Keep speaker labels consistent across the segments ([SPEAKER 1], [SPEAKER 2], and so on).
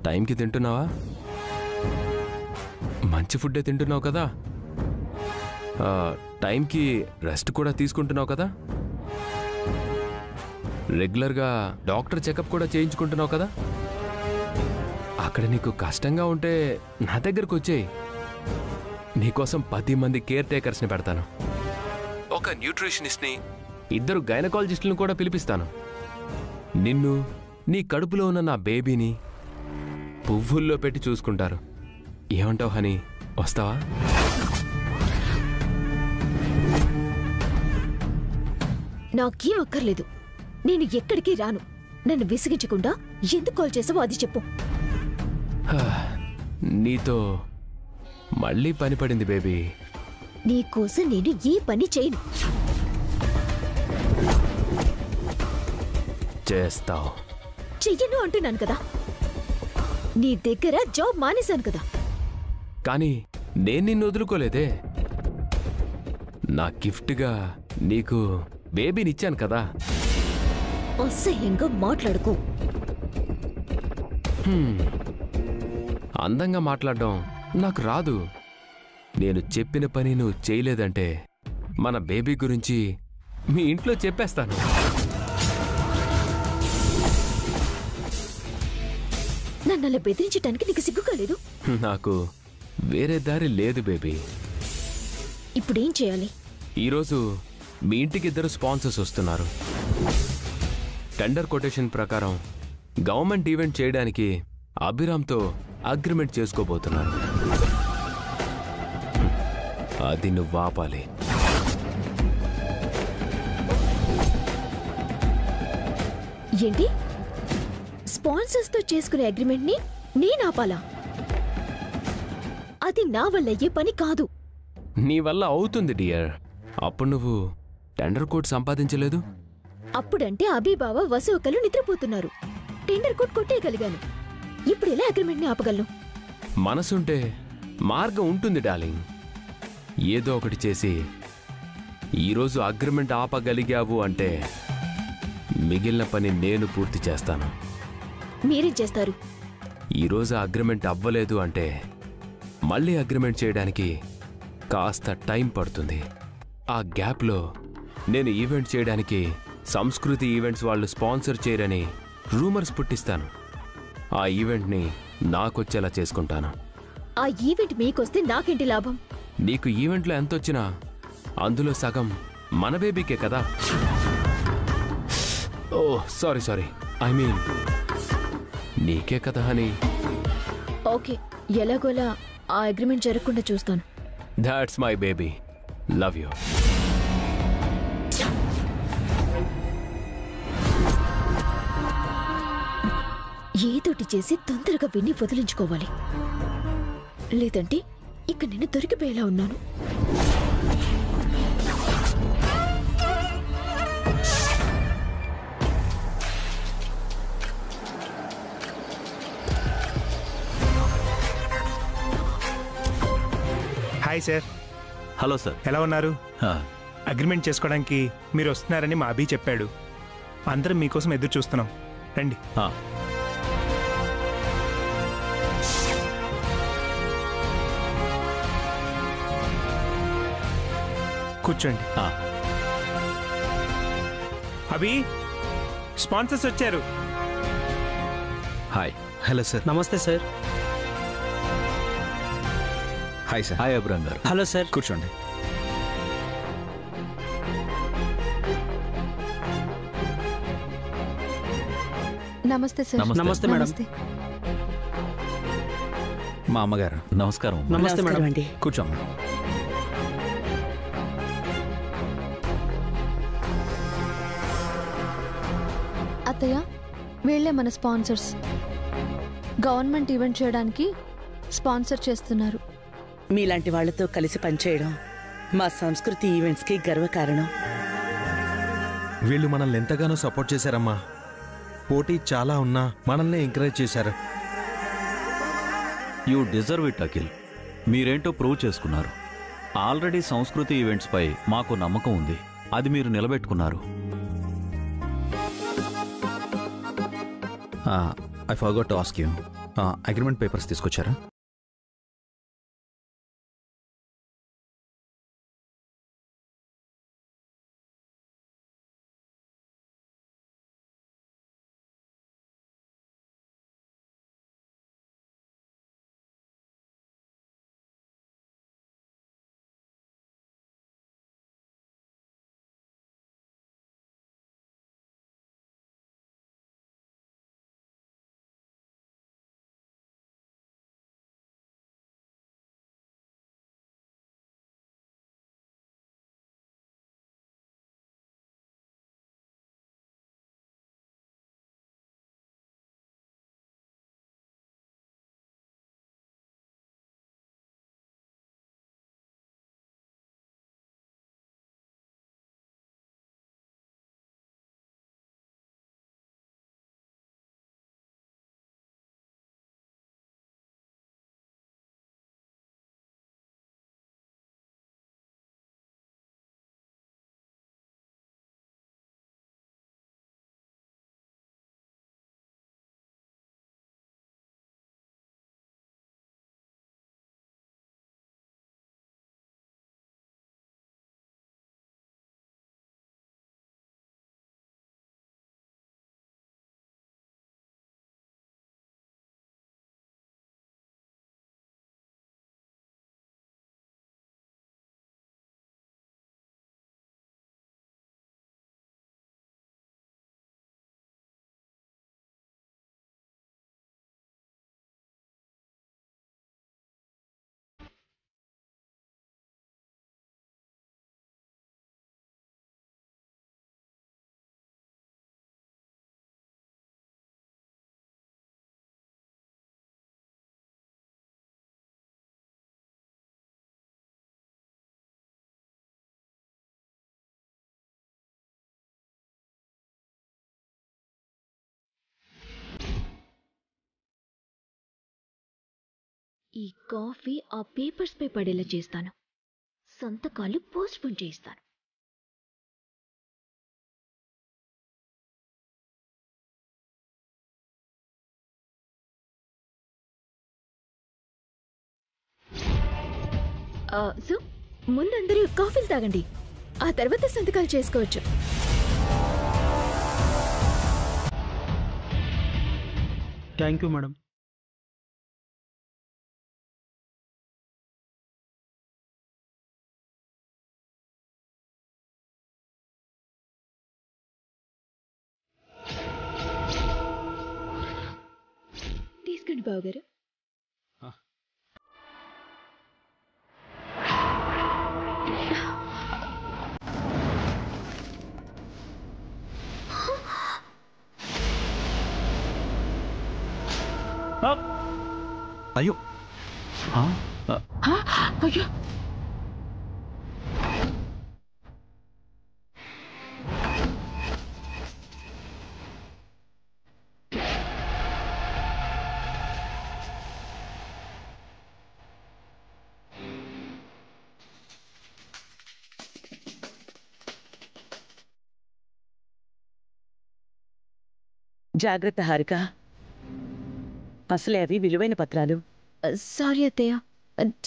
[SPEAKER 1] టైంకి తింటున్నావా? మంచి ఫుడ్డే తింటున్నావు కదా? టైంకి రెస్ట్ కూడా తీసుకుంటున్నావు కదా? రెగ్యులర్గా డాక్టర్ చెకప్ కూడా చేయించుకుంటున్నావు కదా? అక్కడ నీకు కష్టంగా ఉంటే నా దగ్గరకు వచ్చేయి. నీకోసం 10 మంది కేర్ టేకర్స్ని పెడతాను. ఒక న్యూట్రిషనిస్ట్ని, 2 గైనకాలజిస్టులను కూడా పిలిపిస్తాను. నిన్ను, నీ కడుపులో ఉన్న నా బేబీని పువ్వుల్లో పెట్టి చూసుకుంటారు. ఏమంటావు హనీ, వస్తావా?
[SPEAKER 2] నాకేం అక్కర్లేదు. నేను ఎక్కడికి రాను. నన్ను విసిగించకుండా ఎందుకు కాల్ చేసావో అది చెప్పు.
[SPEAKER 1] నీతో మళ్ళీ పని పడింది బేబీ.
[SPEAKER 2] నీకోసం నేను ఏ పని చేయను.
[SPEAKER 1] చేస్తావు.
[SPEAKER 2] చెయ్యను అంటున్నాను కదా. నీ దగ్గర జాబ్ మానేశాను కదా.
[SPEAKER 1] కానీ నేను నిన్ను వదులుకోలేదే. నా గిఫ్ట్గా నీకు బేబీనిచ్చాను కదా.
[SPEAKER 2] అసహ్యంగా మాట్లాడుకో.
[SPEAKER 1] అందంగా మాట్లాడడం నాకు రాదు. నేను చెప్పిన పని నువ్వు చేయలేదంటే మన బేబీ గురించి మీ ఇంట్లో చెప్పేస్తాను.
[SPEAKER 2] నన్ను అలా బెదిరించడానికి నీకు సిగ్గుగా లేదు?
[SPEAKER 1] నాకు వేరే దారి లేదు బేబీ.
[SPEAKER 2] ఇప్పుడేం చేయాలి?
[SPEAKER 1] ఈరోజు మీ ఇంటికి 2 స్పాన్సర్స్ వస్తున్నారు. టెండర్ కొటేషన్ ప్రకారం గవర్నమెంట్ ఈవెంట్ చేయడానికి అభిరామ్తో అగ్రిమెంట్ చేసుకోబోతున్నారు. అది నువ్వు ఆపాలి.
[SPEAKER 2] ఏంటి? స్పాన్సర్స్ తో చేసుకునే అగ్రిమెంట్ ని నేను ఆపాలా? అది నా వల్ల అయ్యే పని కాదు.
[SPEAKER 1] నీ వల్ల అవుతుంది డియర్. అప్పుడు నువ్వు టెండర్ కోడ్ సంపాదించలేదు.
[SPEAKER 2] అప్పుడంటే అభిబావ వసు ఒకళ్ళు నిద్రపోతున్నారు. టెండర్ కోడ్ కొట్టేయగలిగాను. ఇప్పుడు ఎలా అగ్రిమెంట్ ని ఆపగలను?
[SPEAKER 1] మనసుంటే మార్గం ఉంటుంది డార్లింగ్. ఏదో ఒకటి చేసి ఈరోజు అగ్రిమెంట్ ఆపగలిగావు అంటే మిగిలిన పని నేను పూర్తి చేస్తాను.
[SPEAKER 2] మీరేం చేస్తారు?
[SPEAKER 1] ఈరోజు అగ్రిమెంట్ అవ్వలేదు అంటే మళ్ళీ అగ్రిమెంట్ చేయడానికి కాస్త టైం పడుతుంది. ఆ గ్యాప్లో నేను ఈవెంట్ చేయడానికి సంస్కృతి ఈవెంట్స్ వాళ్ళు స్పాన్సర్ చేయరని రూమర్స్ పుట్టిస్తాను. ఆ ఈవెంట్ని నాకొచ్చేలా చేసుకుంటాను.
[SPEAKER 2] ఆ ఈవెంట్ మీకొస్తే నాకేంటి లాభం?
[SPEAKER 1] నీకు ఈవెంట్లో ఎంతొచ్చినా అందులో సగం మన బేబీకే కదా. ఓ సారీ ఐ మీన్ నీకే కదా హనీ.
[SPEAKER 2] ఓకే, ఎలాగోలా ఆ అగ్రిమెంట్ జరగకుండా చూస్తాను.
[SPEAKER 1] That's my baby. Love you.
[SPEAKER 2] ఏదోటి చేసి తొందరగా విన్ని వదిలించుకోవాలి. లేదంటే ఇక నేను దొరికిపోయేలా ఉన్నాను.
[SPEAKER 3] Hi sir.
[SPEAKER 4] Hello sir.
[SPEAKER 3] ఎలా ఉన్నారు? అగ్రిమెంట్ చేసుకోవడానికి మీరు వస్తున్నారని మా అభి చెప్పాడు. అందరం మీకోసం ఎదురు చూస్తున్నాం. రండి. కూర్చోండి. అభి, స్పాన్సర్స్ వచ్చారు.
[SPEAKER 4] హాయ్.
[SPEAKER 5] Hello sir.
[SPEAKER 6] నమస్తే sir.
[SPEAKER 5] Hi sir.
[SPEAKER 4] Hi Abram గారు.
[SPEAKER 6] Hello sir.
[SPEAKER 5] కూర్చోండి.
[SPEAKER 2] నమస్తే సార్.
[SPEAKER 6] నమస్తే మేడం.
[SPEAKER 5] మా అమ్మగారు.
[SPEAKER 4] నమస్కారం.
[SPEAKER 6] నమస్తే మేడం.
[SPEAKER 5] కూర్చోమ్మా.
[SPEAKER 7] అత్తయ్య, వీళ్ళే మన స్పాన్సర్స్. గవర్నమెంట్ ఈవెంట్ చేయడానికి స్పాన్సర్ చేస్తున్నారు.
[SPEAKER 8] మీలాంటి వాళ్లతో కలిసి పనిచేయడం మా సంస్కృతి ఈవెంట్స్కి గర్వకారణం.
[SPEAKER 5] వీళ్ళు మనల్ని ఎంతగానో సపోర్ట్ చేశారమ్మా. పోటీ చాలా ఉన్నా మనల్ని ఎంకరేజ్ చేశారు.
[SPEAKER 4] You deserve it Akhil. మీరేంటో ప్రూవ్ చేసుకున్నారు. ఆల్రెడీ సంస్కృతి ఈవెంట్స్పై మాకు నమ్మకం ఉంది. అది మీరు నిలబెట్టుకున్నారు.
[SPEAKER 5] I forgot to ask you, agreement papers తీసుకొచ్చారా?
[SPEAKER 2] ఈ కాఫీ ఆ పేపర్స్ పై పడేలా చేస్తాను. సంతకాలు పోస్ట్ పోన్ చేయిస్తాను. సో ముందందరూ కాఫీలు తాగండి, ఆ తర్వాత సంతకాలు చేసుకోవచ్చు.
[SPEAKER 6] Thank you madam.
[SPEAKER 2] తీసుకోండి బావగారు.
[SPEAKER 5] అయ్యో
[SPEAKER 8] అయ్యో జాగ్రత్త హారిక, అసలే అవి విలువైన పత్రాలు.
[SPEAKER 2] సారీ అత్తయ్య,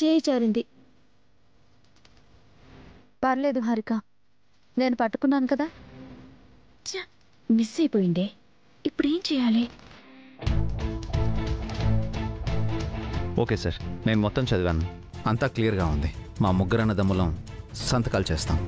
[SPEAKER 2] చేయి జారింది.
[SPEAKER 7] పర్లేదు హారిక, నేను పట్టుకున్నాను కదా.
[SPEAKER 2] మిస్ అయిపోయిందే, ఇప్పుడేం చేయాలి?
[SPEAKER 9] ఓకే సార్, నేను మొత్తం చదివాను, అంతా క్లియర్గా ఉంది. మా ముగ్గురు అన్నదమ్ములం సంతకాలు చేస్తాం.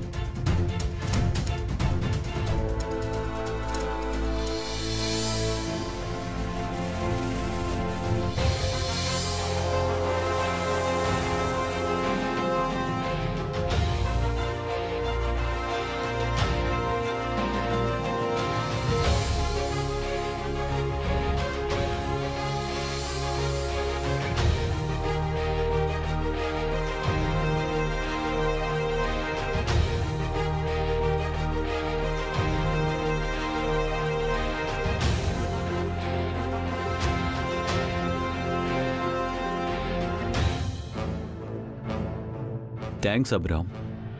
[SPEAKER 4] థ్యాంక్స్ అబ్రామ్,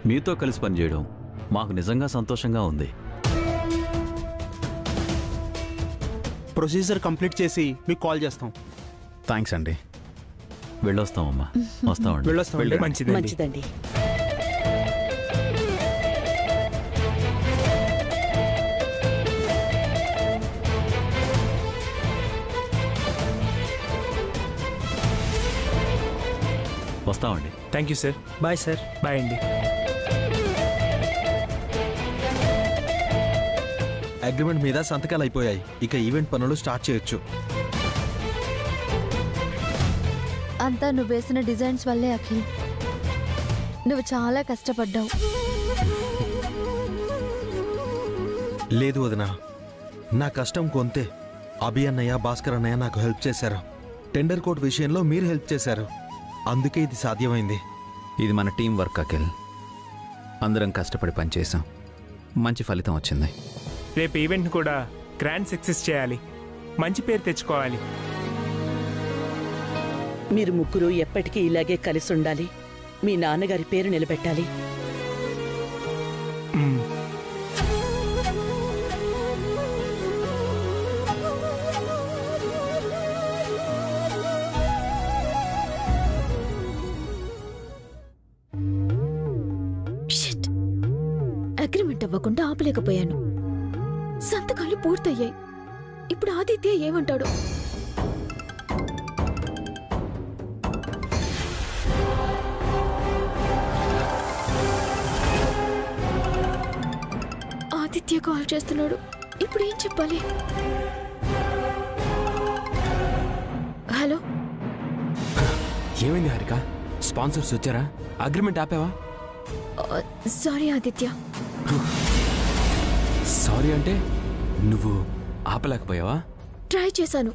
[SPEAKER 4] మీతో కలిసి పనిచేయడం మాకు నిజంగా సంతోషంగా ఉంది.
[SPEAKER 6] ప్రొసీజర్ కంప్లీట్ చేసి మీకు కాల్ చేస్తాం.
[SPEAKER 9] థ్యాంక్స్ అండి.
[SPEAKER 4] వెళ్ళొస్తామమ్మా. వస్తామండి.
[SPEAKER 3] వెళ్ళొస్తామండి. మంచిదండి.
[SPEAKER 8] మంచిదండి.
[SPEAKER 4] వస్తామండి.
[SPEAKER 3] Thank you sir.
[SPEAKER 6] Bye sir.
[SPEAKER 3] Bye అండి.
[SPEAKER 5] అగ్రిమెంట్ మీద సంతకాలు అయిపోయాయి. ఇక ఈవెంట్ పనులు స్టార్ట్ చేయొచ్చు.
[SPEAKER 7] అంతా నువ్వు వేసిన డిజైన్స్ వల్లే అఖిల్. నువ్వు చాలా కష్టపడ్డావు.
[SPEAKER 5] లేదు వదినా, నా కష్టం కొంతే. అభి అన్నయ్య, భాస్కర్ అన్నయ్య నాకు హెల్ప్ చేశారు. టెండర్ కోడ్ విషయంలో మీరు హెల్ప్ చేశారు. అందుకే ఇది సాధ్యమైంది.
[SPEAKER 9] ఇది మన టీం వర్క్ అఖిల్. అందరం కష్టపడి పనిచేసాం. మంచి ఫలితం వచ్చింది.
[SPEAKER 3] రేపు ఈవెంట్ కూడా గ్రాండ్ సక్సెస్ చేయాలి. మంచి పేరు తెచ్చుకోవాలి.
[SPEAKER 8] మీరు ముగ్గురు ఎప్పటికీ ఇలాగే కలిసి ఉండాలి. మీ నాన్నగారి పేరు నిలబెట్టాలి.
[SPEAKER 2] అగ్రిమెంట్ అవ్వకుండా ఆపలేకపోయాను. సంతకాలు పూర్తయ్యాయి. ఇప్పుడు ఆదిత్య ఏమంటాడు? ఆదిత్య కాల్ చేస్తున్నాడు. ఇప్పుడు ఏం చెప్పాలి? హలో,
[SPEAKER 1] ఏమైంది హారిక? స్పాన్సర్స్ వచ్చారా? అగ్రిమెంట్ ఆపావా?
[SPEAKER 2] సారీ ఆదిత్య.
[SPEAKER 1] సారీ అంటే నువ్వు ఆపలేకపోయావా?
[SPEAKER 2] ట్రై చేశాను,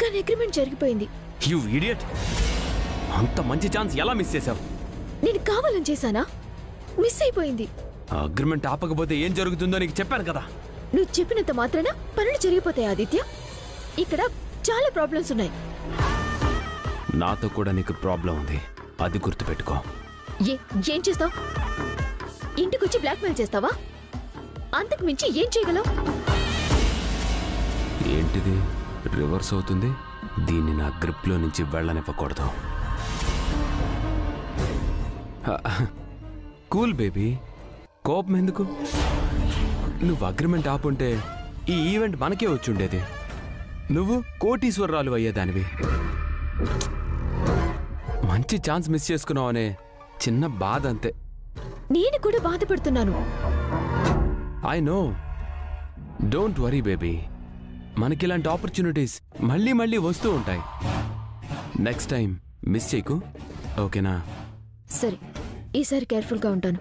[SPEAKER 2] కానీ అగ్రిమెంట్ జరిగిపోయింది.
[SPEAKER 1] You idiot! అంత మంచి ఛాన్స్ ఎలా మిస్ చేశావు?
[SPEAKER 2] నేను కావాలని చేశానా? మిస్ అయిపోయింది.
[SPEAKER 1] అగ్రిమెంట్ ఆపకపోతే ఏం జరుగుతుందో నీకు చెప్పాను కదా.
[SPEAKER 2] నువ్వు చెప్పినంత మాత్రాన పనులు జరిగిపోతాయి ఆదిత్య. ఇక్కడ చాలా ప్రాబ్లమ్స్ ఉన్నాయి.
[SPEAKER 1] నాతో కూడా నీకు ప్రాబ్లం ఉంది, అది గుర్తుపెట్టుకో.
[SPEAKER 2] ఏం చేస్తావు? ఇంటికొచ్చి బ్లాక్మెయిల్ చేస్తావా? అంతకు మించి ఏం చేయగలవు?
[SPEAKER 1] ఏంటిది రివర్స్ అవుతుంది? దీన్ని నా గ్రిప్లో నుంచి వెళ్ళనివ్వకూడదు. కూల్ బేబీ, కోపం ఎందుకు? నువ్వు అగ్రిమెంట్ ఆపుంటే ఈ ఈవెంట్ మనకే వచ్చుండేది. నువ్వు కోటీశ్వరరాలు అయ్యేదానివి. మంచి ఛాన్స్ మిస్ చేసుకున్నావనే చిన్న బాధ అంతే.
[SPEAKER 2] నేను కూడా బాధపడుతున్నాను.
[SPEAKER 1] I know. Don't worry baby. మనకిలాంటి ఆపర్చునిటీస్ మళ్ళీ మళ్ళీ వస్తూ ఉంటాయి. నెక్స్ట్ టైం మిస్ చేయకు, ఓకేనా?
[SPEAKER 2] సరే, ఈసారి కేర్ఫుల్గా ఉంటాను.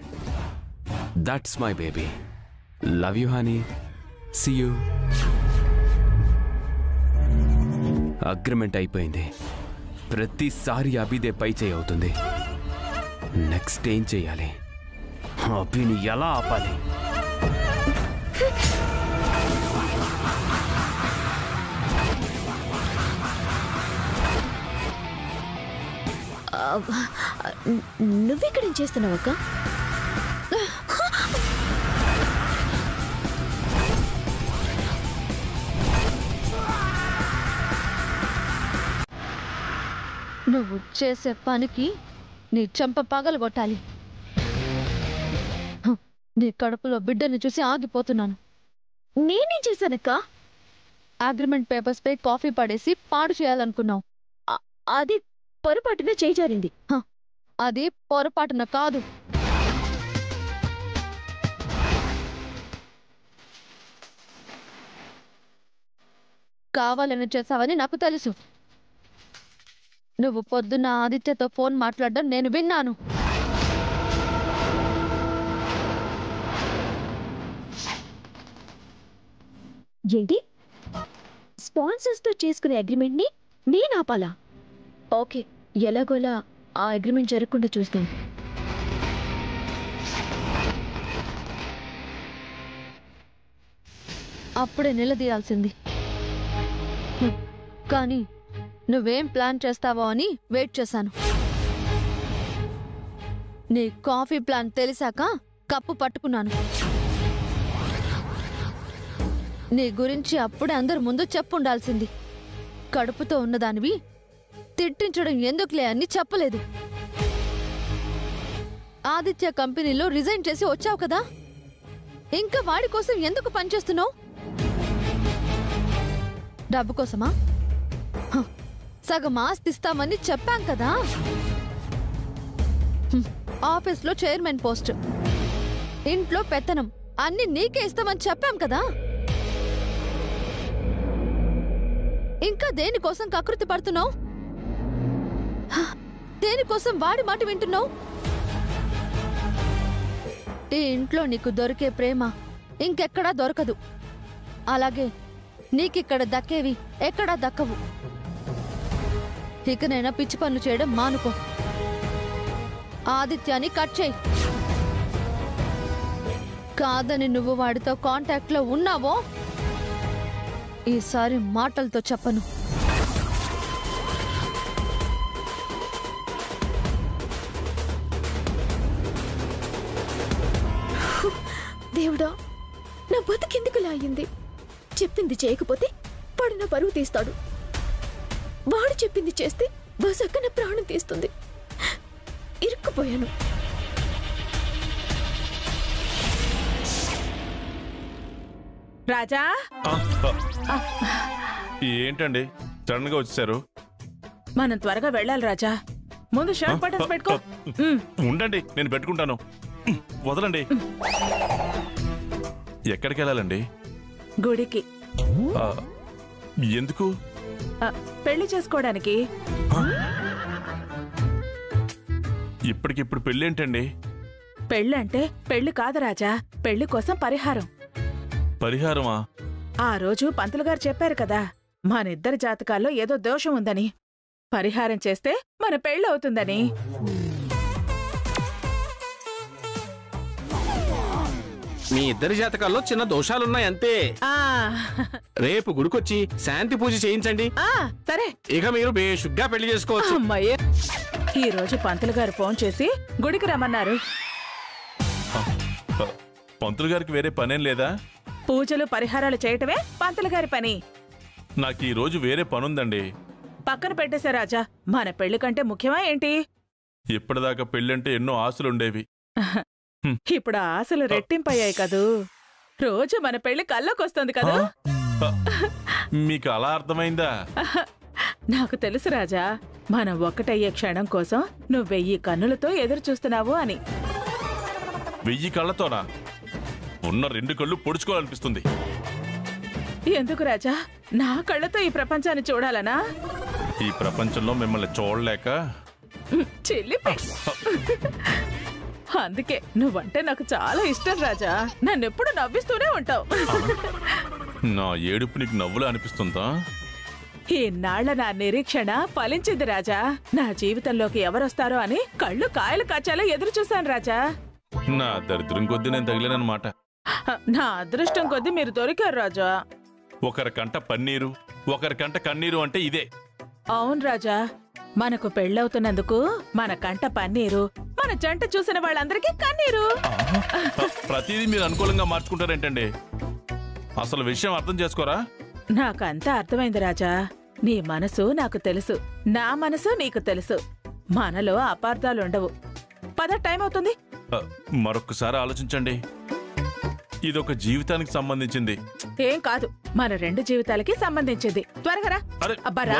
[SPEAKER 1] That's my baby. Love you honey. See you. Agreement అయిపోయింది. ప్రతిసారి అభిదే పై చేయి అవుతుంది. నెక్స్ట్ ఏం చెయ్యాలి? అభిని ఎలా ఆపాలి?
[SPEAKER 2] నువ్వెక్కడేం చేస్తున్నావు అక్క?
[SPEAKER 7] నువ్వు చేసే పనికి నీ చెంప పగలగొట్టాలి. నీ కడుపులో బిడ్డని చూసి ఆగిపోతున్నాను.
[SPEAKER 2] నేనేం చేశానక్క?
[SPEAKER 7] అగ్రిమెంట్ పేపర్స్ పై కాఫీ పడేసి పాడు చేయాలనుకున్నావు.
[SPEAKER 2] అది పొరపాటున చేజారింది.
[SPEAKER 7] అది పొరపాటున కాదు. కావాలని చేసావని నాకు తెలుసు. నువ్వు పొద్దున్న ఆదిత్యతో ఫోన్ మాట్లాడడం నేను విన్నాను.
[SPEAKER 2] ఏంటి? స్పాన్సర్స్ తో చేసుకునే అగ్రిమెంట్ ని నేను ఆపాలా? ఓకే, ఎలాగోలా ఆ అగ్రిమెంట్ జరగకుండా చూస్తాను.
[SPEAKER 7] అప్పుడే నిలదీయాల్సింది. కానీ నువ్వేం ప్లాన్ చేస్తావో అని వెయిట్ చేశాను. నీ కాఫీ ప్లాన్ తెలిసాక కప్పు పట్టుకున్నాను. నీ గురించి అప్పుడే అందరి ముందు చెప్పుండాల్సింది. కడుపుతో ఉన్నదానివి తిట్టించడం ఎందుకులే అని చెప్పలేదు. ఆదిత్య కంపెనీలో రిజైన్ చేసి వచ్చావు కదా, ఇంకా వాడి కోసం ఎందుకు పనిచేస్తున్నావు? డబ్బు కోసమా? సగం ఆస్తి ఇస్తామని చెప్పాం కదా. ఆఫీస్లో చైర్మన్ పోస్ట్, ఇంట్లో పెత్తనం అన్ని నీకే ఇస్తామని చెప్పాం కదా. ఇంకా దేనికోసం కకృతి పడుతున్నావు? దేనికోసం వాడి మాట వింటున్నావు? ఈ ఇంట్లో నీకు దొరికే ప్రేమ ఇంకెక్కడా దొరకదు. అలాగే నీకిక్కడ దక్కేవి ఎక్కడా దక్కవు. ఇకనైనా పిచ్చి పనులు చేయడం మానుకో. ఆదిత్యాన్ని కట్ చేయి. కాదని నువ్వు వాడితో కాంటాక్ట్ లో ఉన్నావో ఈసారి మాటలతో చెప్పను.
[SPEAKER 2] దేవుడా, నా బతుకెందుకులా అయింది? చెప్పింది చేయకపోతే వాడు నా పరువు తీస్తాడు. వాడు చెప్పింది చేస్తే బసక్క నా ప్రాణం తీస్తుంది. ఇరుక్కుపోయాను.
[SPEAKER 10] రాజా,
[SPEAKER 11] ఏంటండి సడన్ గా వచ్చేసారు?
[SPEAKER 10] మనం త్వరగా వెళ్ళాలి రాజా. ముందు షర్ట్ బటన్స్ పెట్టుకో.
[SPEAKER 11] ఉండండి, నేను పెట్టుకుంటాను. వదలండి. ఎక్కడికి వెళ్ళాలండి?
[SPEAKER 10] గుడికి.
[SPEAKER 11] ఎందుకు?
[SPEAKER 10] పెళ్లి చేసుకోవడానికి.
[SPEAKER 11] ఇప్పటికిప్పుడు పెళ్లి ఏంటండి?
[SPEAKER 10] పెళ్ళంటే పెళ్లి కాదు రాజా, పెళ్లి కోసం పరిహారం.
[SPEAKER 11] పరిహారమా?
[SPEAKER 10] ఆ రోజు పంతులు గారు చెప్పారు కదా, మనిద్దరి జాతకాల్లో ఏదో దోషం ఉందని. పరిహారం చేస్తే మన పెళ్లి అవుతుందని.
[SPEAKER 6] మీ ఇద్దరి జాతకాల్లో చిన్న దోషాలున్నాయి అంతే. రేపు గుడికొచ్చి శాంతి పూజ చేయించండి.
[SPEAKER 10] సరే,
[SPEAKER 6] ఇక మీరు బేషుగ్గా పెళ్లి చేసుకోవచ్చు.
[SPEAKER 10] అమ్మయ్య, ఈ రోజు పంతులు గారు ఫోన్ చేసి గుడికి రమ్మన్నారు.
[SPEAKER 11] పంతులు గారికి వేరే పనేం లేదా?
[SPEAKER 10] పూజలు పరిహారాలు చేయటమే పంతులు గారి పని.
[SPEAKER 11] నాకు ఈ రోజు వేరే పనుందండి.
[SPEAKER 10] పక్కన పెట్టేశా రాజా, మన పెళ్లి కంటే ముఖ్యమా ఏంటి?
[SPEAKER 11] ఇప్పటిదాకా పెళ్ళంటే ఎన్నో ఆశలుండేవి.
[SPEAKER 10] ఇప్పుడు ఆశలు రెట్టింపయ్యాయి కదూ. రోజు మన పెళ్లి కల్లోకొస్తుంది కదా.
[SPEAKER 11] మీకు అలా అర్థమైందా?
[SPEAKER 10] నాకు తెలుసు రాజా, మనం ఒక్కటయ్యే క్షణం కోసం నువ్వు 1000 కన్నులతో ఎదురు చూస్తున్నావు అని.
[SPEAKER 11] 1000 కళ్ళతోనా? ఉన్న 2 కళ్ళు పొడుచుకోవాలనిపిస్తుంది.
[SPEAKER 10] ఎందుకు రాజా, నా కళ్ళతో ఈ ప్రపంచాన్ని చూడాలనా?
[SPEAKER 11] ఈ ప్రపంచంలో మిమ్మల్ని చూడలేక
[SPEAKER 10] చెల్లిపోయి. అందుకే నువ్వంటే నాకు చాలా ఇష్టం రాజా. నన్నెప్పుడు నవ్విస్తూనే ఉంటావు.
[SPEAKER 11] నా ఏడుపు నీకు నవ్వులా అనిపిస్తుందా?
[SPEAKER 10] ఈనాళ్ల నా నిరీక్షణ ఫలించింది రాజా. నా జీవితంలోకి ఎవరొస్తారో అని కళ్ళు కాయలు కాచాలో ఎదురు చూశాను రాజా.
[SPEAKER 11] నా దరిద్రం కొద్దీ నేను తగిలేనమాట.
[SPEAKER 10] నా అదృష్టం కొద్దీ మీరు దొరికారు రాజా.
[SPEAKER 11] ఒకరి కంట పన్నీరు, ఒకరి కంట కన్నీరు అంటే ఇదే.
[SPEAKER 10] అవును రాజా, మనకు పెళ్ళవుతున్నందుకు మన కంట పన్నీరు, మన జంట చూసిన వాళ్ళందరికీ కన్నీరు.
[SPEAKER 11] ప్రతిదీ మీరు అనుకూలంగా మార్చుకుంటారేంటండి? అసలు విషయం అర్థం చేసుకోరా?
[SPEAKER 10] నాకంతా అర్థమైంది రాజా. నీ మనసు నాకు తెలుసు, నా మనసు నీకు తెలుసు. మనలో అపార్థాలుండవు. పద, టైం అవుతుంది.
[SPEAKER 11] మరొక్కసారి ఆలోచించండి. ఇదొక జీవితానికి సంబంధించింది.
[SPEAKER 10] ఏం కాదు, మన 2 జీవితాలకి సంబంధించింది. త్వరగా రా. అబ్బరా.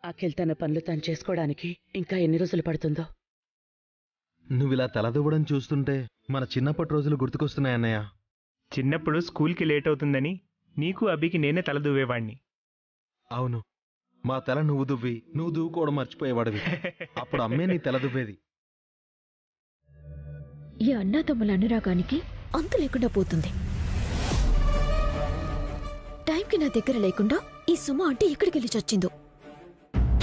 [SPEAKER 8] అఖిల్ తన పనులు తను చేసుకోవడానికి ఇంకా ఎన్ని రోజులు పడుతుందో.
[SPEAKER 5] నువ్విలా తలదూవడం చూస్తుంటే మన చిన్నప్పటి రోజులు గుర్తుకొస్తున్నాయి అన్నయ్య.
[SPEAKER 3] చిన్నప్పుడు స్కూల్కి లేట్ అవుతుందని నీకు అభికి నేనే తల దువ్వేవాణ్ణి.
[SPEAKER 5] అవును, మా తల నువ్వు దువ్వి నువ్వు దువ్వుకోవడం మర్చిపోయేవాడివి. అప్పుడు అమ్మే నీ తల దువ్వేది.
[SPEAKER 2] ఈ అన్నాతమ్ముల అనురాగానికి అంతు లేకుండా పోతుంది. టైంకి నా దగ్గర లేకుండా ఈ సుమ అంటే ఎక్కడికి వెళ్ళి చచ్చిందో.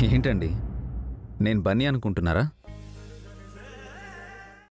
[SPEAKER 9] ఏంటండి, నేను బన్నీ అనుకుంటున్నారా?